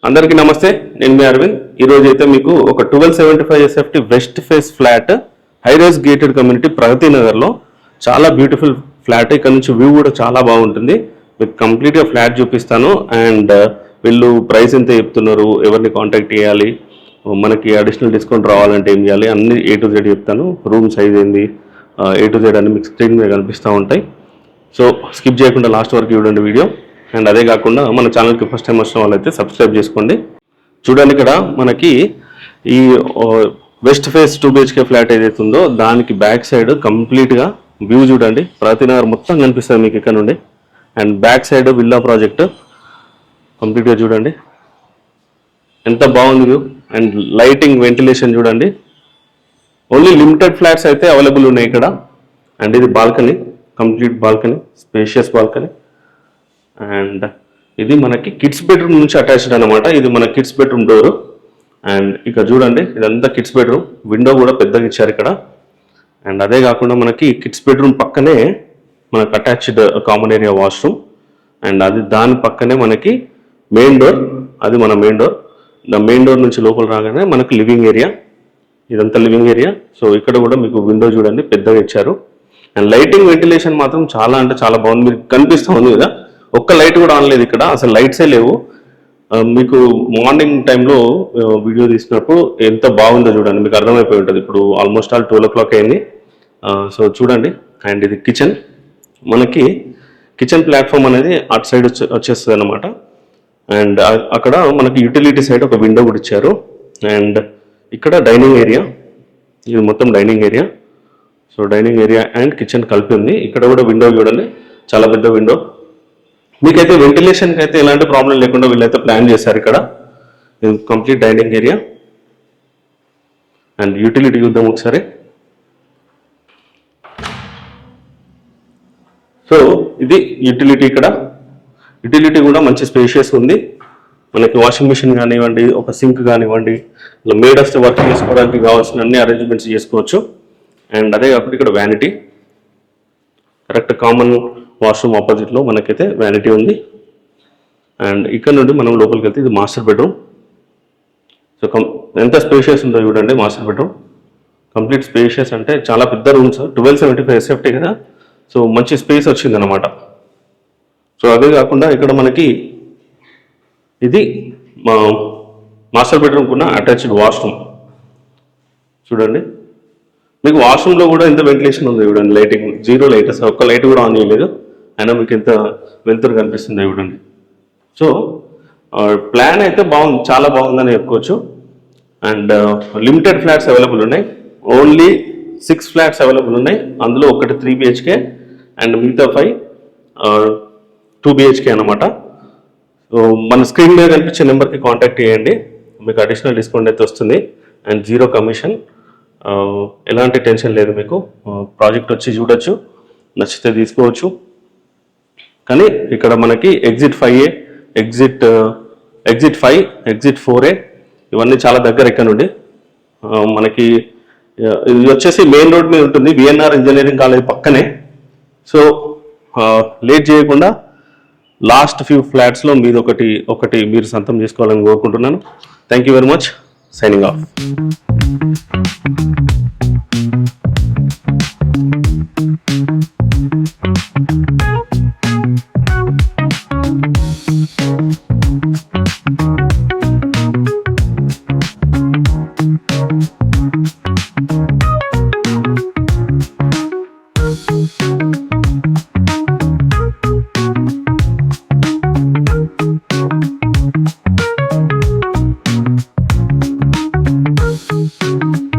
అందరికీ నమస్తే, నేను మీ అరవింద్. ఈరోజు అయితే మీకు ఒక 1275 SFT west face flat high rise gated community Pragathi నగర్లో చాలా బ్యూటిఫుల్ ఫ్లాట్. ఇక్కడ నుంచి వ్యూ కూడా చాలా బాగుంటుంది. మీకు కంప్లీట్గా ఫ్లాట్ చూపిస్తాను. అండ్ వీళ్ళు ప్రైస్ ఎంత చెప్తున్నారు, ఎవరిని కాంటాక్ట్ చేయాలి, మనకి అడిషనల్ డిస్కౌంట్ రావాలంటే ఏం చేయాలి, అన్ని A to Z చెప్తాను. రూమ్ సైజ్ ఏంది, A to Z అన్ని మీకు స్క్రీన్ మీద కనిపిస్తూ ఉంటాయి. సో స్కిప్ చేయకుండా లాస్ట్ వరకు చూడండి వీడియో. అండ్ అదే కాకుండా మన ఛానల్కి ఫస్ట్ టైం వచ్చిన వాళ్ళైతే సబ్స్క్రైబ్ చేసుకోండి. చూడండి, ఇక్కడ మనకి ఈ వెస్ట్ ఫేస్ 2 BHK ఫ్లాట్ ఏదైతే ఉందో దానికి బ్యాక్ సైడ్ కంప్లీట్గా వ్యూ చూడండి. ప్రతినగర్ మొత్తం కనిపిస్తుంది మీకు ఇక్కడ నుండి. And back side villa project కంప్లీట్గా చూడండి, ఎంత బాగుంది వ్యూ. అండ్ లైటింగ్, వెంటిలేషన్ చూడండి. ఓన్లీ లిమిటెడ్ ఫ్లాట్స్ అయితే అవైలబుల్ ఉన్నాయి ఇక్కడ. అండ్ ఇది balcony, complete balcony, spacious balcony. And ఇది మనకి కిడ్స్ బెడ్రూమ్ నుంచి అటాచ్డ్ అనమాట. ఇది మన కిడ్స్ బెడ్రూమ్ డోర్. అండ్ ఇక్కడ చూడండి, ఇదంతా కిడ్స్ బెడ్రూమ్. విండో కూడా పెద్దగా ఇచ్చారు ఇక్కడ. అండ్ అదే కాకుండా మనకి కిడ్స్ బెడ్రూమ్ పక్కనే మనకు attached common area washroom. And అది దాని పక్కనే మనకి మెయిన్ డోర్. అది మన మెయిన్ డోర్. మెయిన్ డోర్ నుంచి లోపల రాగానే మనకి లివింగ్ ఏరియా. ఇదంతా లివింగ్ ఏరియా. సో ఇక్కడ కూడా మీకు విండో చూడండి, పెద్దగా ఇచ్చారు. అండ్ లైటింగ్, వెంటిలేషన్ మాత్రం చాలా అంటే చాలా బాగుంది. మీకు కనిపిస్తూ ఉంది కదా, ఒక్క లైట్ కూడా ఆన్ లేదు ఇక్కడ, అసలు లైట్సే లేవు. మీకు మార్నింగ్ టైంలో వీడియో తీసినప్పుడు ఎంత బాగుందో చూడండి, మీకు అర్థమైపోయి ఉంటుంది. ఇప్పుడు ఆల్మోస్ట్ ఆల్ 12 o'clock అయింది. సో చూడండి. అండ్ ఇది కిచెన్. మనకి కిచెన్ ప్లాట్ఫామ్ అనేది అటు సైడ్ వచ్చేస్తుంది అనమాట. అండ్ అక్కడ మనకి యూటిలిటీ సైడ్ ఒక విండో కూడా ఇచ్చారు. అండ్ ఇక్కడ డైనింగ్ ఏరియా, ఇది మొత్తం dining area. So dining area and kitchen కలిపి ఉంది. ఇక్కడ కూడా విండో చూడండి, చాలా పెద్ద విండో. మీకైతే వెంటిలేషన్కి అయితే ఎలాంటి ప్రాబ్లం లేకుండా వీళ్ళైతే ప్లాన్ చేశారు ఇక్కడ. ఇది complete dining area. And utility చూద్దాం ఒకసారి. సో ఇది యూటిలిటీ. ఇక్కడ యూటిలిటీ కూడా మంచి స్పేషియస్ ఉంది. మనకి వాషింగ్ మిషన్ కానివ్వండి, ఒక సింక్ కానివ్వండి, ఇలా మేడ్ వస్తే వర్క్ చేసుకోవడానికి కావాల్సిన అన్ని అరేంజ్మెంట్స్ చేసుకోవచ్చు. అండ్ అదే కాకుండా ఇక్కడ వ్యానిటీ, కరెక్ట్ కామన్ వాష్రూమ్ ఆపోజిట్లో మనకైతే వ్యానిటీ ఉంది. అండ్ ఇక్కడ నుండి మనం లోపలికి వెళ్తే ఇది మాస్టర్ బెడ్రూమ్. సో ఎంత స్పేషియస్ ఉందో చూడండి. మాస్టర్ బెడ్రూమ్ కంప్లీట్ స్పేషియస్, అంటే చాలా పెద్ద రూమ్స్. 1275 ఎస్ఎఫ్టీ కదా, సో మంచి స్పేస్ వచ్చింది అనమాట. సో అదే కాకుండా ఇక్కడ మనకి ఇది మాస్టర్ బెడ్రూమ్కి ఉన్న అటాచ్డ్ వాష్రూమ్ చూడండి. మీకు వాష్రూమ్లో కూడా ఎంత వెంటిలేషన్ ఉంది చూడండి. లైటింగ్ జీరో లైట్, అసలు ఒక్క లైట్ కూడా ఆన్ చేయలేదు, అయినా మీకు ఎంత వెలుతురు కనిపిస్తుంది చూడండి. సో ప్లాన్ అయితే బాగుంది, చాలా బాగుందని చెప్పుకోవచ్చు. అండ్ లిమిటెడ్ ఫ్లాట్స్ అవైలబుల్ ఉన్నాయి. ఓన్లీ 6 ఫ్లాట్స్ అవైలబుల్ ఉన్నాయి. అందులో ఒకటి 3 BHK అండ్ మిగతా 5 2 BHK అనమాట. సో మన స్క్రీన్ మీద కనిపించే నెంబర్కి కాంటాక్ట్ చేయండి, మీకు అడిషనల్ డిస్కౌంట్ అయితే వస్తుంది. అండ్ 0 కమిషన్, ఎలాంటి టెన్షన్ లేదు. మీకు ప్రాజెక్ట్ వచ్చి చూడొచ్చు, నచ్చితే తీసుకోవచ్చు. కానీ ఇక్కడ మనకి exit 5A, exit 5, exit 4A ఇవన్నీ చాలా దగ్గర. ఇక్కడ నుండి మనకి ఇది వచ్చేసి మెయిన్ రోడ్ మీద ఉంటుంది, VNR ఇంజనీరింగ్ కాలేజ్ పక్కనే. సో లేట్ చేయకుండా లాస్ట్ ఫ్యూ ఫ్లాట్స్లో మీరు ఒకటి మీరు సొంతం చేసుకోవాలని కోరుకుంటున్నాను. Thank you very much. Signing off. Thank you.